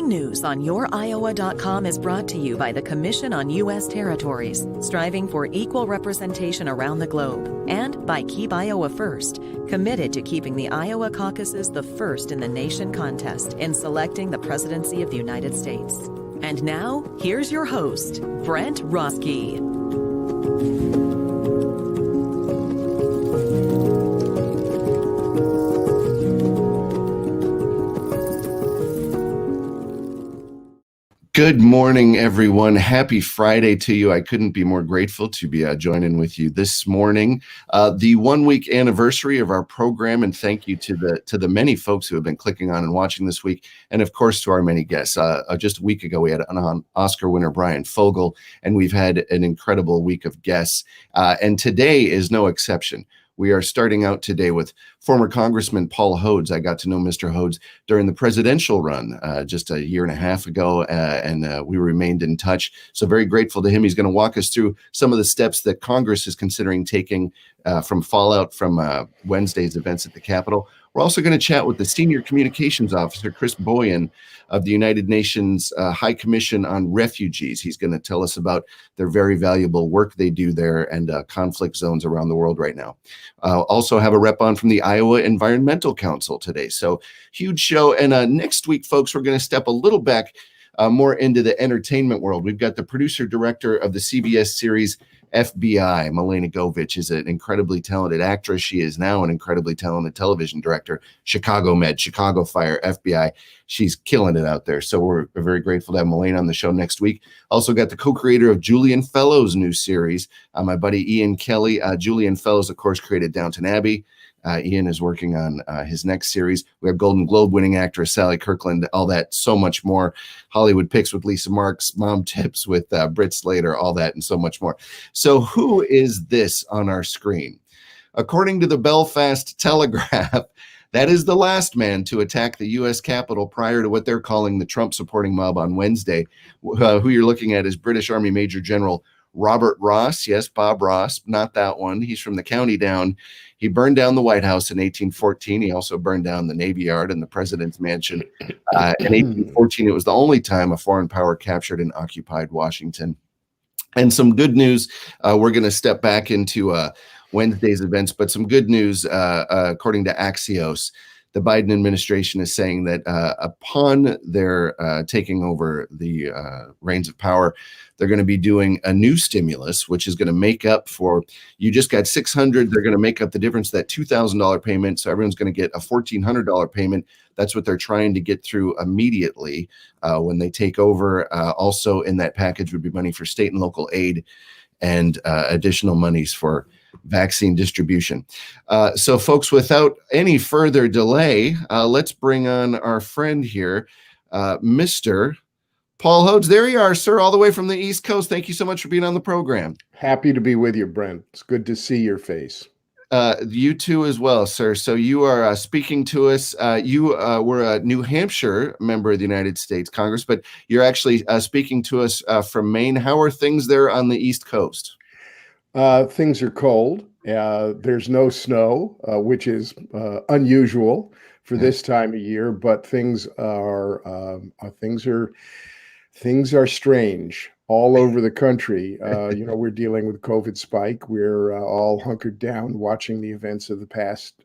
Breaking news on YourIowa.com is brought to you by the Commission on U.S. Territories, striving for equal representation around the globe, and by Keep Iowa First, committed to keeping the Iowa caucuses the first in the nation contest in selecting the presidency of the United States. And now, here's your host, Brent Roski. Good morning, everyone. Happy Friday to you. I couldn't be more grateful to be joining with you this morning. The 1 week anniversary of our program, and thank you to the many folks who have been clicking on and watching this week, and of course to our many guests. Just a week ago, we had an Oscar winner, Brian Fogel, and we've had an incredible week of guests. And today is no exception. We are starting out today with former Congressman Paul Hodes. I got to know Mr. Hodes during the presidential run just a year and a half ago, and we remained in touch. So very grateful to him. He's going to walk us through some of the steps that Congress is considering taking from fallout from Wednesday's events at the Capitol. We're also going to chat with the Senior Communications Officer, Chris Boian, of the United Nations High Commission on Refugees. He's going to tell us about their very valuable work they do there and conflict zones around the world right now. Also have a rep on from the Iowa Environmental Council today. So huge show. And next week, folks, we're going to step a little back more into the entertainment world. We've got the producer director of the CBS series FBI, Milena Govich, is an incredibly talented actress. She is now an incredibly talented television director. Chicago Med, Chicago Fire, FBI. She's killing it out there. So we're very grateful to have Milena on the show next week. Also got the co-creator of Julian Fellowes' new series, my buddy Ian Kelly. Julian Fellowes, of course, created Downton Abbey. Ian is working on his next series. We have Golden Globe winning actress Sally Kirkland, all that, so much more. Hollywood Picks with Lisa Marks, Mom Tips with Britt Slater, all that and so much more. So who is this on our screen? According to the Belfast Telegraph, that is the last man to attack the U.S. Capitol prior to what they're calling the Trump-supporting mob on Wednesday. Who you're looking at is British Army Major General Robert Ross. Yes, Bob Ross, not that one. He's from the county down. He burned down the White House in 1814. He also burned down the Navy Yard and the President's Mansion. In 1814, it was the only time a foreign power captured and occupied Washington. And some good news, we're going to step back into Wednesday's events, but some good news, according to Axios, the Biden administration is saying that upon their taking over the reins of power, they're going to be doing a new stimulus, which is going to make up for, you just got $600. They're going to make up the difference, that $2,000 payment. So everyone's going to get a $1,400 payment. That's what they're trying to get through immediately when they take over. Also in that package would be money for state and local aid and additional monies for vaccine distribution. So folks, without any further delay, let's bring on our friend here, Mr. Paul Hodes. There you are, sir, all the way from the East Coast. Thank you so much for being on the program. Happy to be with you, Brent. It's good to see your face. You too as well, sir. So you are speaking to us. You were a New Hampshire member of the United States Congress, but you're actually speaking to us from Maine. How are things there on the East Coast? Things are cold. There's no snow, which is unusual for this time of year, but things are strange all over the country. We're dealing with COVID spike. We're all hunkered down watching the events of the past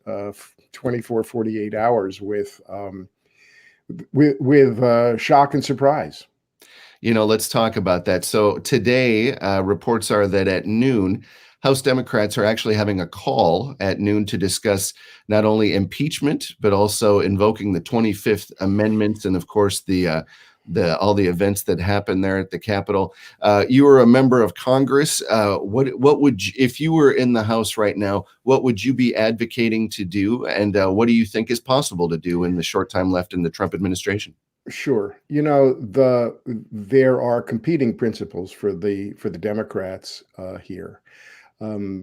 24, 48 hours with shock and surprise. Let's talk about that. So today, reports are that at noon, House Democrats are actually having a call at noon to discuss not only impeachment, but also invoking the 25th Amendment and, of course, all the events that happened there at the Capitol. You were a member of Congress. What would you, if you were in the House right now, what would you be advocating to do, and what do you think is possible to do in the short time left in the Trump administration? Sure. There are competing principles for the Democrats here.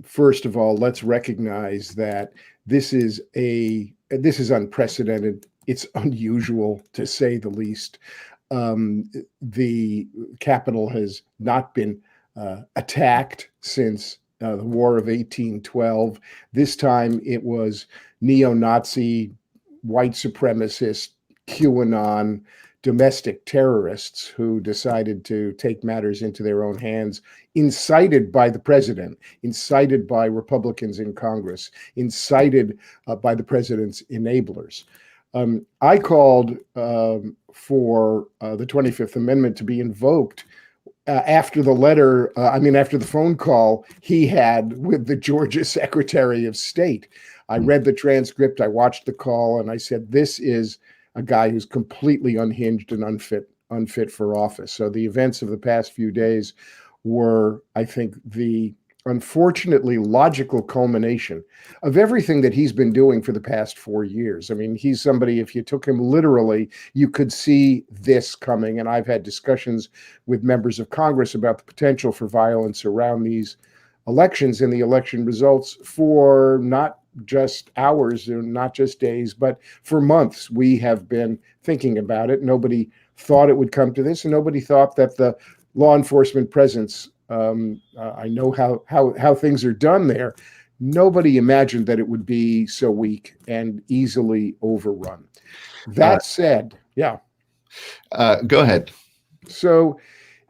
First of all, let's recognize that this is unprecedented. It's unusual, to say the least. The Capitol has not been attacked since the War of 1812. This time it was neo-Nazi, white supremacist, QAnon domestic terrorists who decided to take matters into their own hands, incited by the president, incited by Republicans in Congress, incited by the president's enablers. I called for the 25th Amendment to be invoked after the phone call he had with the Georgia Secretary of State. I read the transcript, I watched the call, and I said, this is a guy who's completely unhinged and unfit for office. So the events of the past few days were, I think, the unfortunately logical culmination of everything that he's been doing for the past 4 years. I mean, he's somebody, if you took him literally, you could see this coming. And I've had discussions with members of Congress about the potential for violence around these elections and the election results for not just hours or not just days, but for months. We have been thinking about it. Nobody thought it would come to this, and nobody thought that the law enforcement presence, I know how things are done there. Nobody imagined that it would be so weak and easily overrun. That said, yeah. Go ahead. So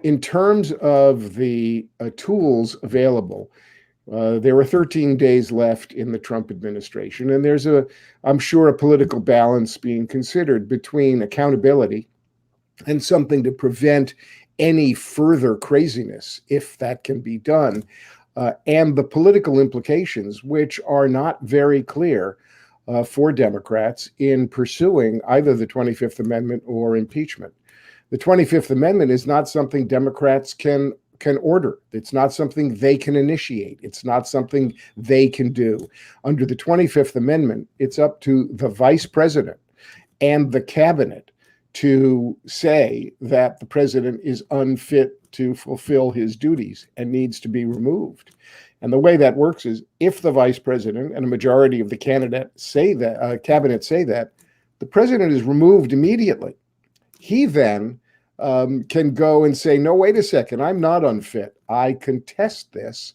in terms of the tools available, there were 13 days left in the Trump administration, and there's I'm sure, a political balance being considered between accountability and something to prevent any further craziness, if that can be done, and the political implications, which are not very clear for Democrats in pursuing either the 25th Amendment or impeachment. The 25th Amendment is not something Democrats can order. It's not something they can initiate. It's not something they can do. Under the 25th Amendment, it's up to the vice president and the cabinet to say that the president is unfit to fulfill his duties and needs to be removed. And the way that works is, if the vice president and a majority of the cabinet say that, the president is removed immediately. He then can go and say, no, wait a second, I'm not unfit. I contest this.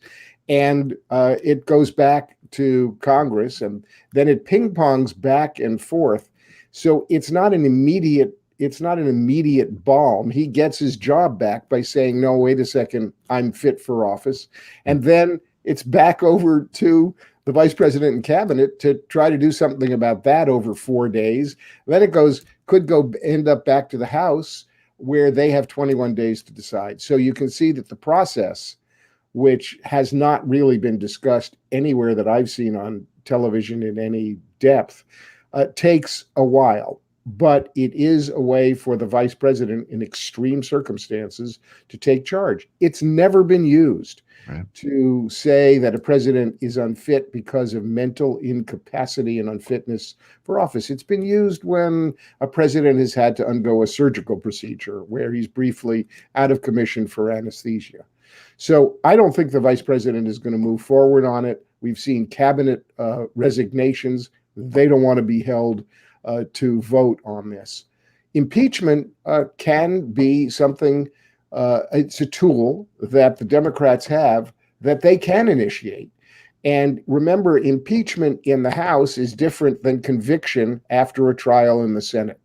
And it goes back to Congress, and then it ping-pongs back and forth. So it's not an immediate balm. He gets his job back by saying, no, wait a second, I'm fit for office. And then it's back over to the vice president and cabinet to try to do something about that over 4 days. Then it could end up back to the House, where they have 21 days to decide. So you can see that the process, which has not really been discussed anywhere that I've seen on television in any depth, takes a while. But it is a way for the vice president in extreme circumstances to take charge. It's never been used to say that a president is unfit because of mental incapacity and unfitness for office. It's been used when a president has had to undergo a surgical procedure where he's briefly out of commission for anesthesia. So I don't think the vice president is going to move forward on it. We've seen cabinet resignations. They don't want to be held to vote on this. Impeachment can be something, it's a tool that the Democrats have that they can initiate. And remember, impeachment in the House is different than conviction after a trial in the Senate.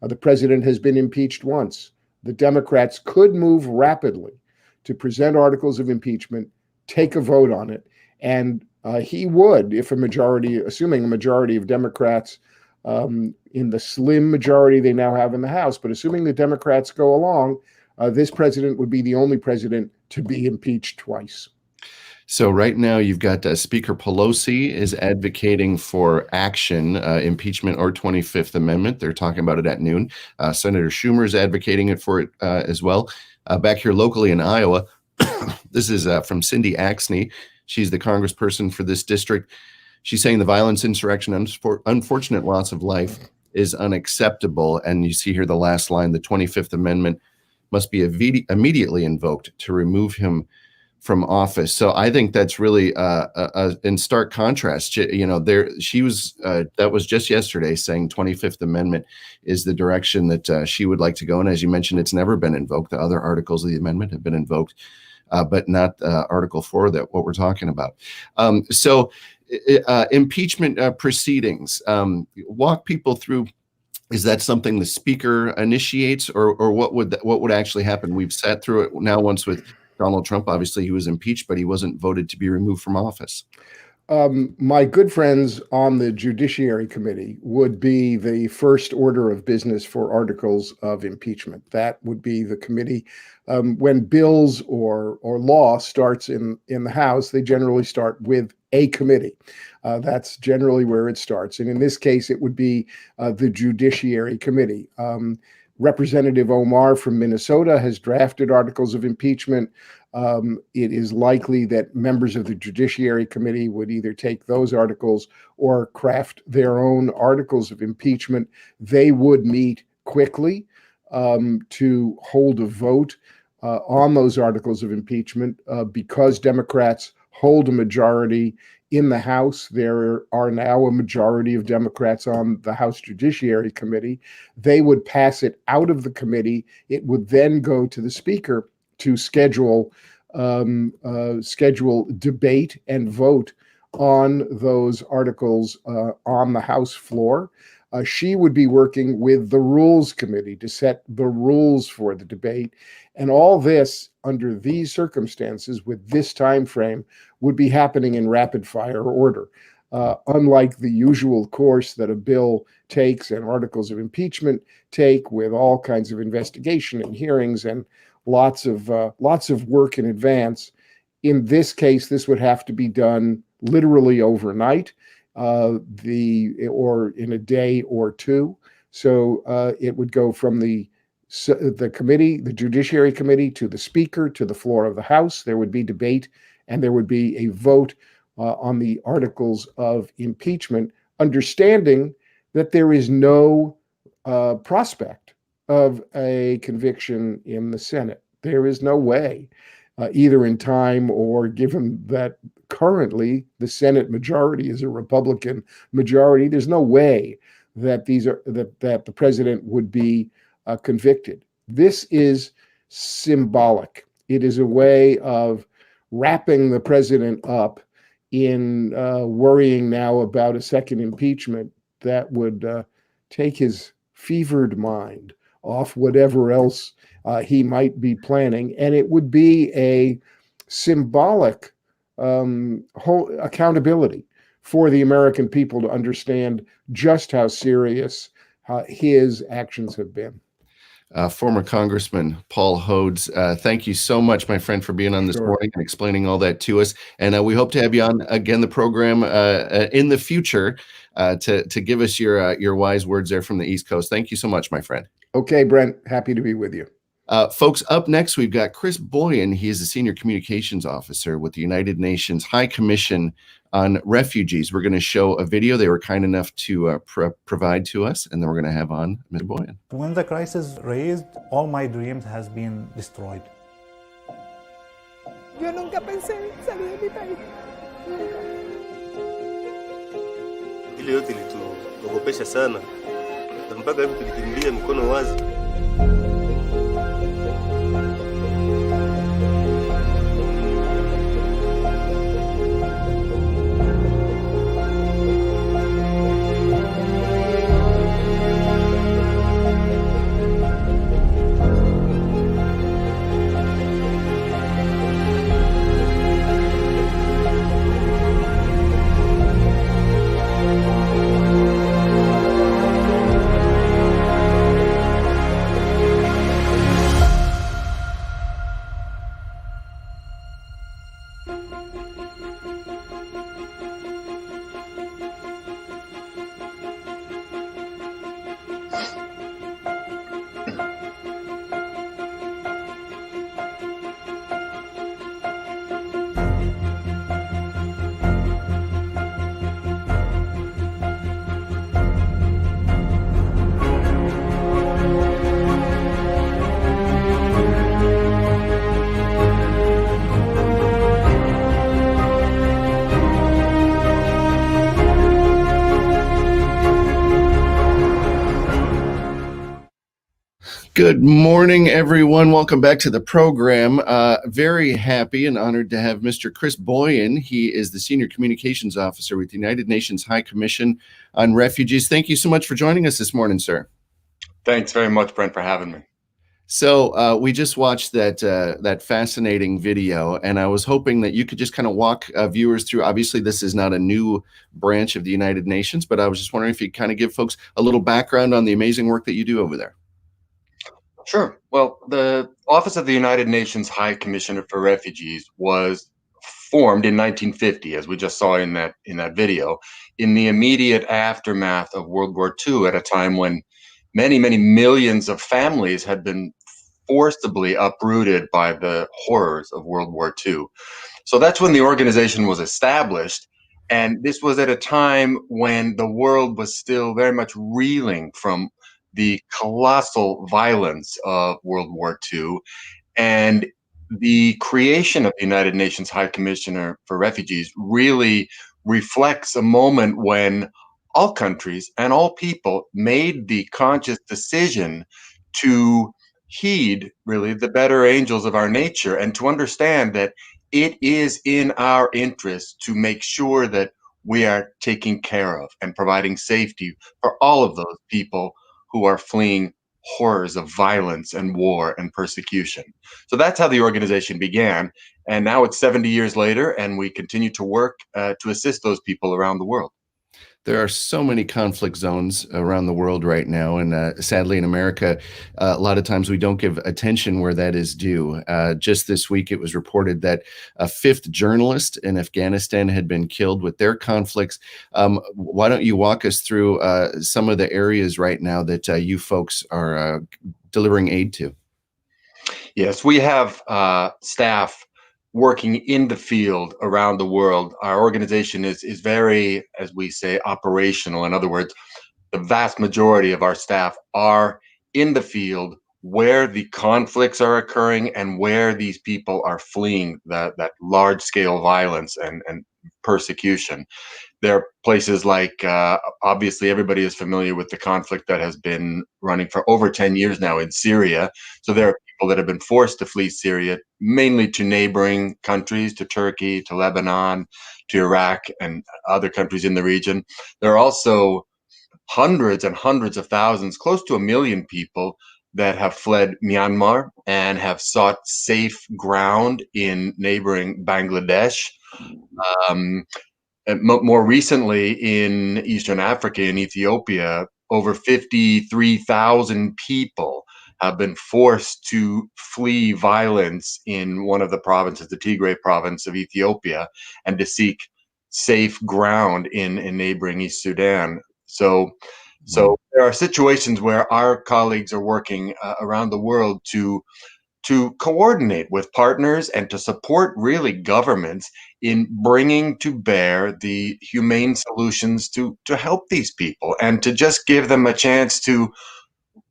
The president has been impeached once. The Democrats could move rapidly to present articles of impeachment, take a vote on it, and he would, if assuming a majority of Democrats, in the slim majority they now have in the House, but assuming the Democrats go along, this president would be the only president to be impeached twice. So right now you've got Speaker Pelosi is advocating for action, impeachment or 25th Amendment. They're talking about it at noon. Senator Schumer is advocating it for it as well. Back here locally in Iowa, this is from Cindy Axney. She's the congressperson for this district. She's saying the violence, insurrection, unfortunate loss of life is unacceptable. And you see here the last line, the 25th Amendment must be immediately invoked to remove him from office. So I think that's really in stark contrast. She was that was just yesterday saying 25th Amendment is the direction that she would like to go. And as you mentioned, it's never been invoked. The other articles of the amendment have been invoked, but not Article 4, that what we're talking about. Impeachment proceedings. Walk people through Is that something the speaker initiates, or what would actually happen? We've sat through it now once with Donald Trump. Obviously, he was impeached, but he wasn't voted to be removed from office. My good friends on the Judiciary Committee would be the first order of business for articles of impeachment. That would be the committee. When bills or law starts in the House, they generally start with a committee. That's generally where it starts. And in this case, it would be the Judiciary Committee. Representative Omar from Minnesota has drafted articles of impeachment. It is likely that members of the Judiciary Committee would either take those articles or craft their own articles of impeachment. They would meet quickly to hold a vote on those articles of impeachment. Because Democrats hold a majority in the House, there are now a majority of Democrats on the House Judiciary Committee. They would pass it out of the committee. It would then go to the Speaker to schedule debate and vote on those articles on the House floor. She would be working with the Rules Committee to set the rules for the debate. And all this, under these circumstances, with this time frame, would be happening in rapid fire order. Unlike the usual course that a bill takes and articles of impeachment take, with all kinds of investigation and hearings and lots of work in advance. In this case, this would have to be done literally overnight, or in a day or two. So it would go from the committee, the Judiciary Committee, to the Speaker, to the floor of the House. There would be debate, and there would be a vote on the articles of impeachment, understanding that there is no prospect of a conviction in the Senate. There is no way, either in time or given that currently the Senate majority is a Republican majority, there's no way that that the president would be convicted. This is symbolic. It is a way of wrapping the president up in worrying now about a second impeachment that would take his fevered mind off whatever else he might be planning. And it would be a symbolic accountability for the American people to understand just how serious his actions have been. Former Congressman Paul Hodes, thank you so much, my friend, for being on this morning and explaining all that to us. And we hope to have you on again the program in the future to give us your wise words there from the East Coast. Thank you so much, my friend. Okay, Brent, happy to be with you. Folks, up next, we've got Chris Boian. He is the Senior Communications Officer with the United Nations High Commission on Refugees. We're going to show a video they were kind enough to provide to us, and then we're going to have on Ms. Boian. When the crisis raised, all my dreams has been destroyed. Yo nunca pensé salir de mi país. Ile yote ilituogopesha sana na mpaka hivi tulikimbilia mikono wazi. Good morning, everyone. Welcome back to the program. Very happy and honored to have Mr. Chris Boian. He is the Senior Communications Officer with the United Nations High Commission on Refugees. Thank you so much for joining us this morning, sir. Thanks very much, Brent, for having me. So we just watched that fascinating video, and I was hoping that you could just kind of walk viewers through. Obviously, this is not a new branch of the United Nations, but I was just wondering if you kind of give folks a little background on the amazing work that you do over there. Sure. Well, the Office of the United Nations High Commissioner for Refugees was formed in 1950, as we just saw in that video, in the immediate aftermath of World War II, at a time when many, many millions of families had been forcibly uprooted by the horrors of World War II. So that's when the organization was established. And this was at a time when the world was still very much reeling from the colossal violence of World War II. And the creation of the United Nations High Commissioner for Refugees really reflects a moment when all countries and all people made the conscious decision to heed really the better angels of our nature, and to understand that it is in our interest to make sure that we are taking care of and providing safety for all of those people who are fleeing horrors of violence and war and persecution. So that's how the organization began. And now it's 70 years later, and we continue to work to assist those people around the world. There are so many conflict zones around the world right now, and sadly in America, a lot of times we don't give attention where that is due. Just this week, it was reported that a fifth journalist in Afghanistan had been killed with their conflicts. Why don't you walk us through some of the areas right now that you folks are delivering aid to? Yes, we have staff working in the field around the world. Our organization is very, as we say, operational. In other words, the vast majority of our staff are in the field where the conflicts are occurring and where these people are fleeing that large scale violence and persecution. There are places like, obviously, everybody is familiar with the conflict that has been running for over 10 years now in Syria. So there are people that have been forced to flee Syria, mainly to neighboring countries, to Turkey, to Lebanon, to Iraq, and other countries in the region. There are also hundreds and hundreds of thousands, close to 1 million people that have fled Myanmar and have sought safe ground in neighboring Bangladesh. Um, More recently, in Eastern Africa, in Ethiopia, over 53,000 people have been forced to flee violence in one of the provinces, the Tigray province of Ethiopia, and to seek safe ground in neighboring East Sudan. So there are situations where our colleagues are working around the world to coordinate with partners and to support really governments in bringing to bear the humane solutions to help these people and to just give them a chance to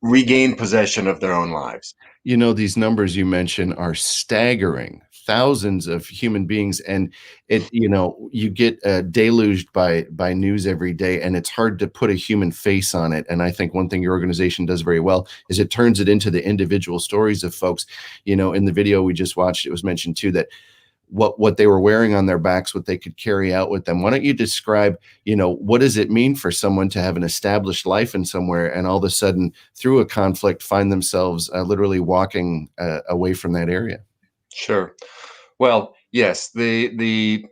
regain possession of their own lives. You know, these numbers you mentioned are staggering. Thousands of human beings, and you get deluged by news every day, and it's hard to put a human face on it. And I think one thing your organization does very well is it turns it into the individual stories of folks. In the video we just watched, it was mentioned too that what they were wearing on their backs, what they could carry out with them. Why don't you describe, what does it mean for someone to have an established life in somewhere and all of a sudden through a conflict find themselves literally walking away from that area? Sure. Well, yes, the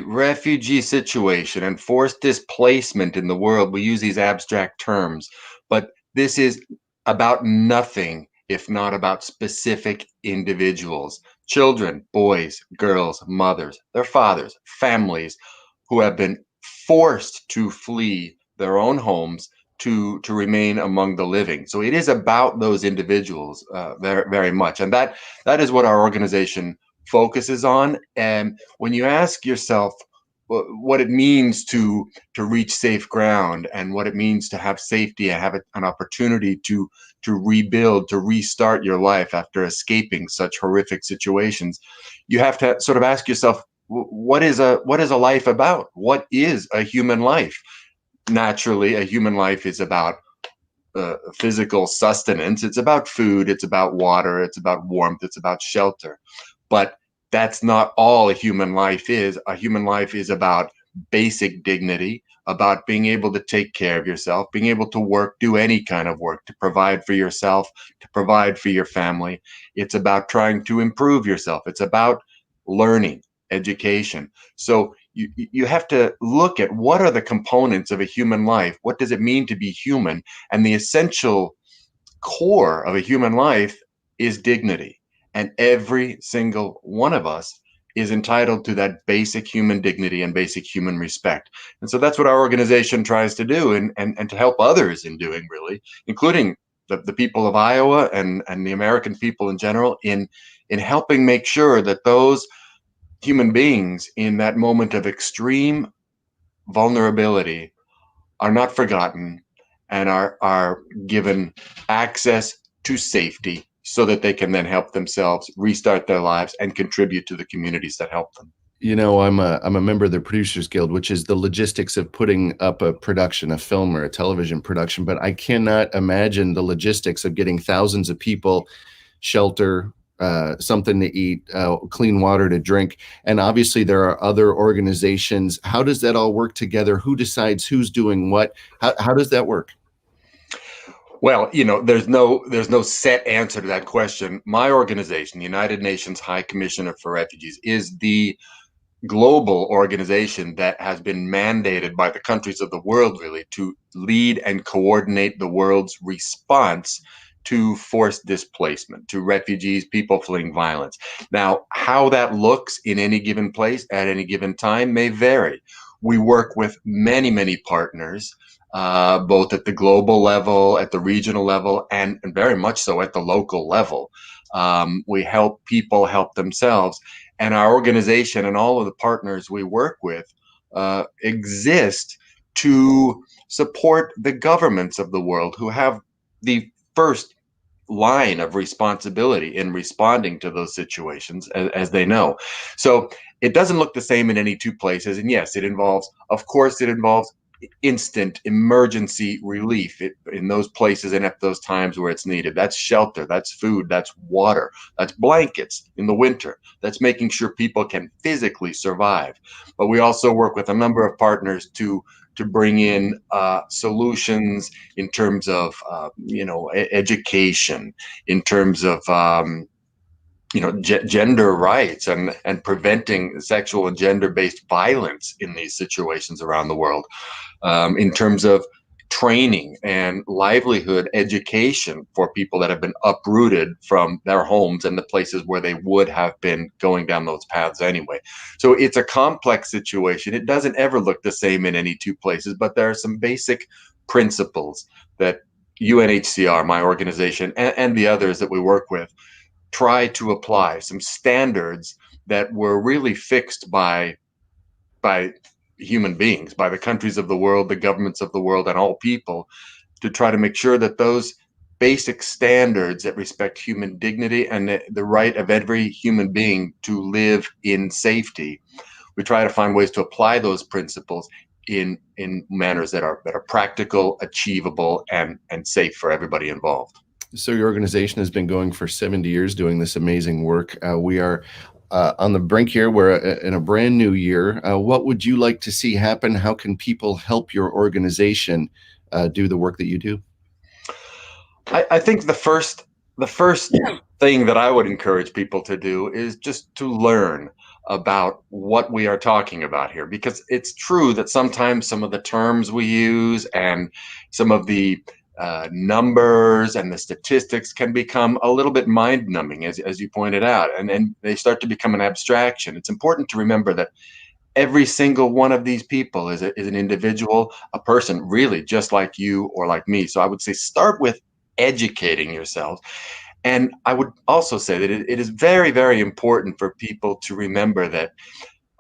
refugee situation and forced displacement in the world, we use these abstract terms, but this is about nothing if not about specific individuals, children, boys, girls, mothers, their fathers, families who have been forced to flee their own homes to remain among the living. So it is about those individuals very, very much. And that is what our organization focuses on. And when you ask yourself what it means to reach safe ground and what it means to have safety and have an opportunity to rebuild, to restart your life after escaping such horrific situations, you have to sort of ask yourself, what is a life about? What is a human life? Naturally, a human life is about physical sustenance. It's about food. It's about water. It's about warmth. It's about shelter. But that's not all a human life is. A human life is about basic dignity, about being able to take care of yourself, being able to work, do any kind of work, to provide for yourself, to provide for your family. It's about trying to improve yourself. It's about learning, education. So you have to look at what are the components of a human life? What does it mean to be human? And the essential core of a human life is dignity. And every single one of us is entitled to that basic human dignity and basic human respect. And so that's what our organization tries to do, and to help others in doing, really, including the people of Iowa and the American people in general, in helping make sure that those human beings in that moment of extreme vulnerability are not forgotten and are given access to safety so that they can then help themselves restart their lives and contribute to the communities that help them. You know, I'm a member of the Producers Guild, which is the logistics of putting up a production, a film or a television production. But I cannot imagine the logistics of getting thousands of people shelter, something to eat, clean water to drink. And obviously there are other organizations. How does that all work together? Who decides who's doing what? How does that work? Well, there's no set answer to that question. My organization, the United Nations High Commissioner for Refugees, is the global organization that has been mandated by the countries of the world, really, to lead and coordinate the world's response to forced displacement, to refugees, people fleeing violence. Now, how that looks in any given place at any given time may vary. We work with many, many partners, both at the global level, at the regional level, and very much so at the local level. We help people help themselves. And our organization and all of the partners we work with exist to support the governments of the world, who have the first line of responsibility in responding to those situations, as they know. So it doesn't look the same in any two places. And yes, it involves instant emergency relief in those places and at those times where it's needed. That's shelter, that's food, that's water, that's blankets in the winter, that's making sure people can physically survive. But we also work with a number of partners to bring in solutions in terms of education, in terms of gender rights, and preventing sexual and gender-based violence in these situations around the world, in terms of training and livelihood education for people that have been uprooted from their homes and the places where they would have been going down those paths anyway. So it's a complex situation. It doesn't ever look the same in any two places, but there are some basic principles that UNHCR, my organization, and the others that we work with, try to apply, some standards that were really fixed by human beings, by the countries of the world, the governments of the world, and all people, to try to make sure that those basic standards that respect human dignity and the right of every human being to live in safety, we try to find ways to apply those principles in manners that are practical, achievable, and safe for everybody involved. So your organization has been going for 70 years doing this amazing work. We are on the brink here. We're in a brand new year. What would you like to see happen? How can people help your organization do the work that you do? I think the first thing that I would encourage people to do is just to learn about what we are talking about here, because it's true that sometimes some of the terms we use and some of the numbers and the statistics can become a little bit mind-numbing, as you pointed out, and they start to become an abstraction. It's important to remember that every single one of these people is an individual, a person, really just like you or like me. So I would say start with educating yourself. And I would also say that it is very, very important for people to remember that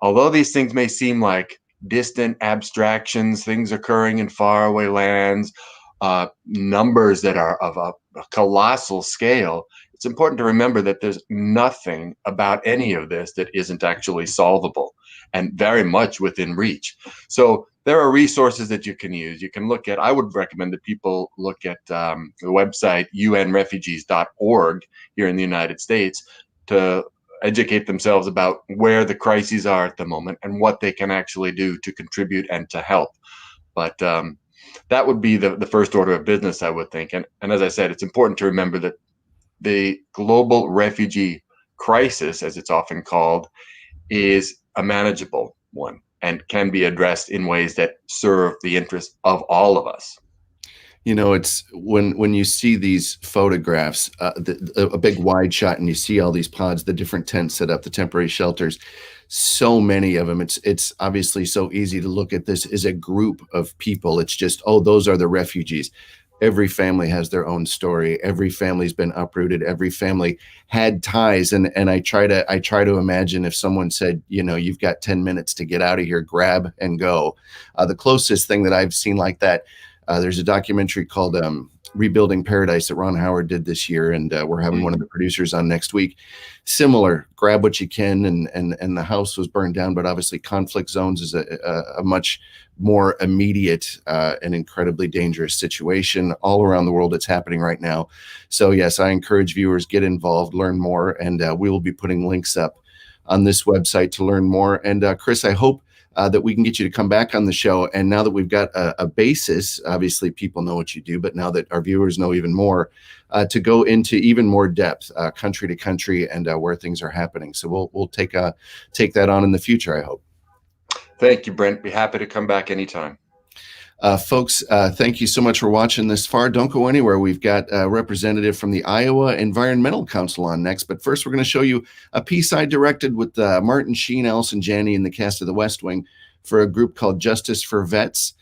although these things may seem like distant abstractions, things occurring in faraway lands, numbers that are of a colossal scale, it's important to remember that there's nothing about any of this that isn't actually solvable and very much within reach. So there are resources that you can use. You can look at, I would recommend that people look at the website unrefugees.org here in the United States to educate themselves about where the crises are at the moment and what they can actually do to contribute and to help. But that would be the first order of business, I would think. And as I said, it's important to remember that the global refugee crisis, as it's often called, is a manageable one and can be addressed in ways that serve the interests of all of us. You know, it's when you see these photographs, a big wide shot, and you see all these pods, the different tents set up, the temporary shelters, so many of them. It's obviously so easy to look at this as a group of people. It's just, oh, those are the refugees. Every family has their own story. Every family's been uprooted. Every family had ties. And I try to imagine if someone said, you know, you've got 10 minutes to get out of here, grab and go. The closest thing that I've seen like that, there's a documentary called Rebuilding Paradise that Ron Howard did this year, and we're having one of the producers on next week. Similar, grab what you can, and the house was burned down, but obviously conflict zones is a much more immediate and incredibly dangerous situation all around the world. It's happening right now. So yes, I encourage viewers, get involved, learn more, and we will be putting links up on this website to learn more. And Chris, I hope that we can get you to come back on the show. And now that we've got a basis, obviously people know what you do, but now that our viewers know even more, to go into even more depth, country to country, and where things are happening. So we'll take that on in the future, I hope. Thank you, Brent. Be happy to come back anytime. Folks, thank you so much for watching this far. Don't go anywhere. We've got a representative from the Iowa Environmental Council on next. But first, we're going to show you a piece I directed with Martin Sheen, Allison Janney, and the cast of The West Wing for a group called Justice for Vets.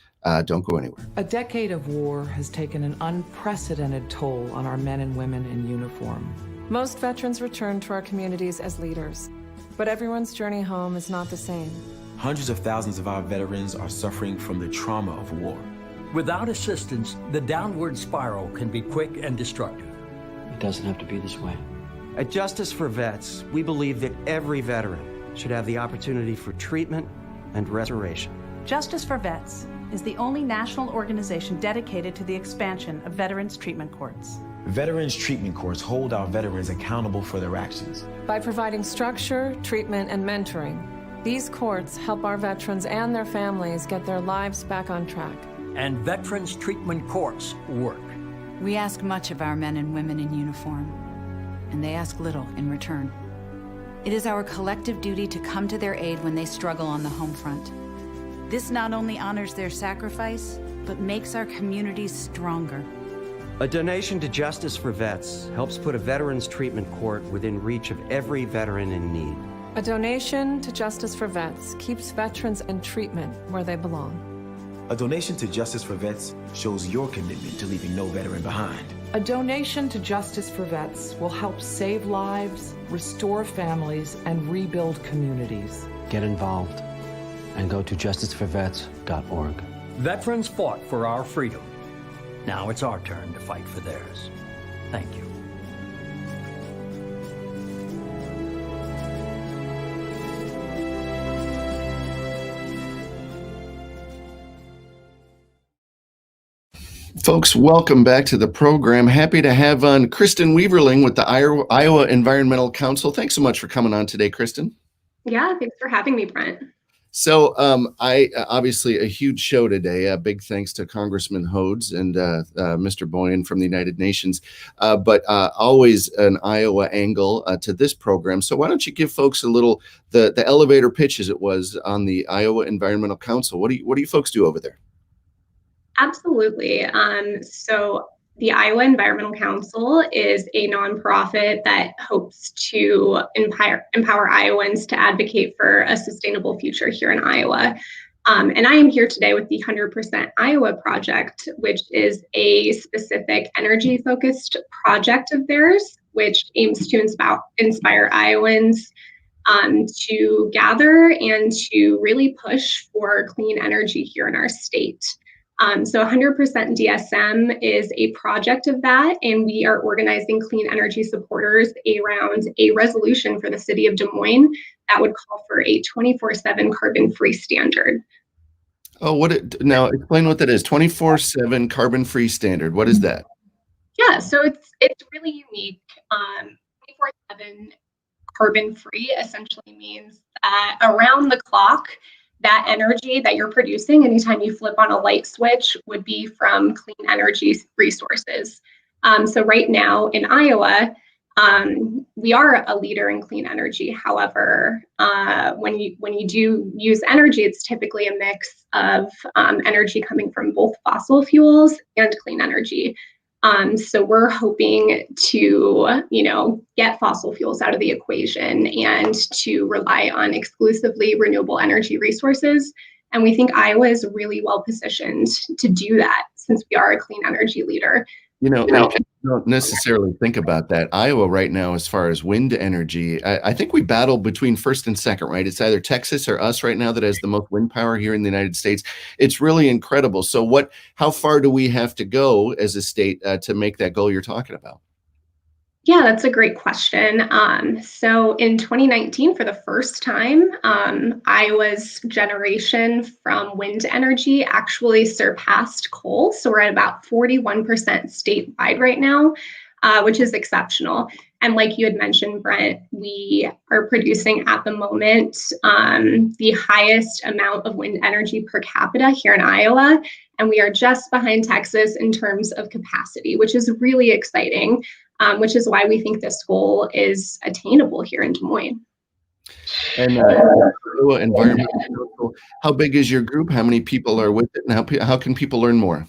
Don't go anywhere. A decade of war has taken an unprecedented toll on our men and women in uniform. Most veterans return to our communities as leaders, but everyone's journey home is not the same. Hundreds of thousands of our veterans are suffering from the trauma of war. Without assistance, the downward spiral can be quick and destructive. It doesn't have to be this way. At Justice for Vets, we believe that every veteran should have the opportunity for treatment and restoration. Justice for Vets is the only national organization dedicated to the expansion of veterans' treatment courts. Veterans treatment courts hold our veterans accountable for their actions. By providing structure, treatment, and mentoring, these courts help our veterans and their families get their lives back on track. And veterans treatment courts work. We ask much of our men and women in uniform, and they ask little in return. It is our collective duty to come to their aid when they struggle on the home front. This not only honors their sacrifice, but makes our communities stronger. A donation to Justice for Vets helps put a veterans treatment court within reach of every veteran in need. A donation to Justice for Vets keeps veterans in treatment where they belong. A donation to Justice for Vets shows your commitment to leaving no veteran behind. A donation to Justice for Vets will help save lives, restore families, and rebuild communities. Get involved and go to justiceforvets.org. Veterans fought for our freedom. Now it's our turn to fight for theirs. Thank you. Folks, welcome back to the program. Happy to have on Kristen Weaverling with the Iowa Environmental Council. Thanks so much for coming on today, Kristen. Yeah, thanks for having me, Brent. So I obviously a huge show today. A big thanks to Congressman Hodes and Mr. Boian from the United Nations, but always an Iowa angle to this program. So why don't you give folks a little the elevator pitch as it was on the Iowa Environmental Council? What do you folks do over there? Absolutely. So the Iowa Environmental Council is a nonprofit that hopes to empower Iowans to advocate for a sustainable future here in Iowa. And I am here today with the 100% Iowa Project, which is a specific energy-focused project of theirs, which aims to inspire Iowans to gather and to really push for clean energy here in our state. So 100% DSM is a project of that, and we are organizing clean energy supporters around a resolution for the city of Des Moines that would call for a 24/7 carbon-free standard. Oh, now explain what that is. 24/7 carbon-free standard. What is that? Yeah, so it's really unique. 24/7 carbon-free essentially means that around the clock, that energy that you're producing anytime you flip on a light switch would be from clean energy resources. So right now in Iowa, we are a leader in clean energy. However, when you do use energy, it's typically a mix of energy coming from both fossil fuels and clean energy. So we're hoping to, get fossil fuels out of the equation and to rely on exclusively renewable energy resources. And we think Iowa is really well positioned to do that since we are a clean energy leader. I don't necessarily think about that. Iowa right now, as far as wind energy, I think we battle between first and second, right? It's either Texas or us right now that has the most wind power here in the United States. It's really incredible. So how far do we have to go as a state to make that goal you're talking about? Yeah, that's a great question. So in 2019, for the first time, Iowa's generation from wind energy actually surpassed coal. So we're at about 41% statewide right now, which is exceptional. And like you had mentioned, Brent, we are producing at the moment the highest amount of wind energy per capita here in Iowa. And we are just behind Texas in terms of capacity, which is really exciting. Which is why we think this goal is attainable here in Des Moines. And Environmental Council, how big is your group? How many people are with it, and how can people learn more?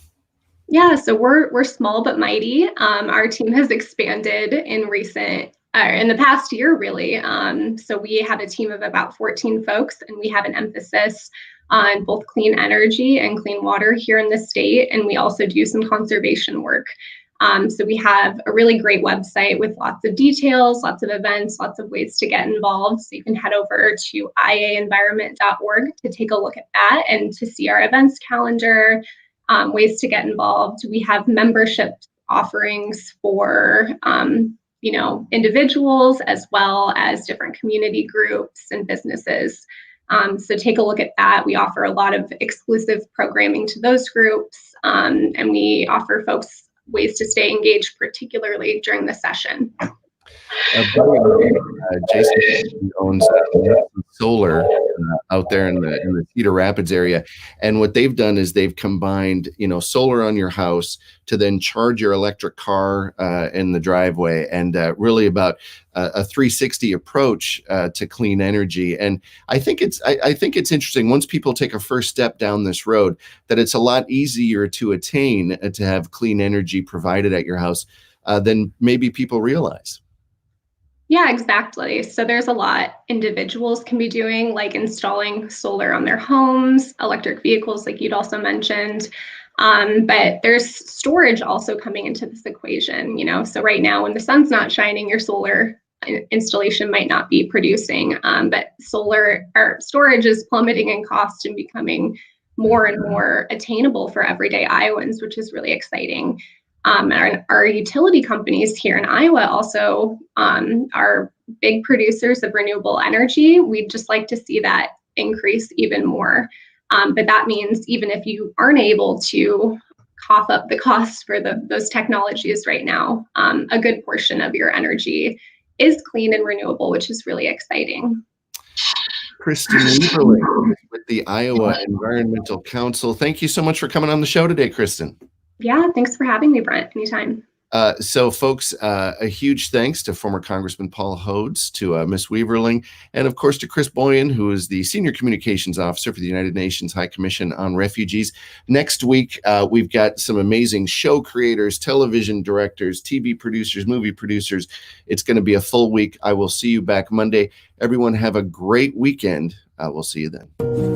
Yeah, so we're small but mighty. Our team has expanded in the past year, really. So we have a team of about 14 folks, and we have an emphasis on both clean energy and clean water here in the state, and we also do some conservation work. So we have a really great website with lots of details, lots of events, lots of ways to get involved. So you can head over to iaenvironment.org to take a look at that and to see our events calendar, ways to get involved. We have membership offerings for, individuals as well as different community groups and businesses. So take a look at that. We offer a lot of exclusive programming to those groups, and we offer folks ways to stay engaged, particularly during the session. Jason owns solar out there in the Cedar Rapids area, and what they've done is they've combined solar on your house to then charge your electric car in the driveway, and really about a 360 approach to clean energy. And I think it's interesting, once people take a first step down this road, that it's a lot easier to attain to have clean energy provided at your house than maybe people realize. Yeah, exactly. So there's a lot individuals can be doing, like installing solar on their homes, electric vehicles, like you'd also mentioned. But there's storage also coming into this equation, So right now, when the sun's not shining, your solar installation might not be producing. But solar or storage is plummeting in cost and becoming more and more attainable for everyday Iowans, which is really exciting. Our utility companies here in Iowa also are big producers of renewable energy. We'd just like to see that increase even more. But that means even if you aren't able to cough up the costs for those technologies right now, a good portion of your energy is clean and renewable, which is really exciting. Kristen Weaverling with the Iowa Environmental Council. Thank you so much for coming on the show today, Kristen. Yeah, thanks for having me, Brent. Anytime. So, folks, a huge thanks to former Congressman Paul Hodes, to Ms. Weaverling, and of course to Chris Boian, who is the Senior Communications Officer for the United Nations High Commission on Refugees. Next week, we've got some amazing show creators, television directors, TV producers, movie producers. It's going to be a full week. I will see you back Monday. Everyone have a great weekend. We'll see you then.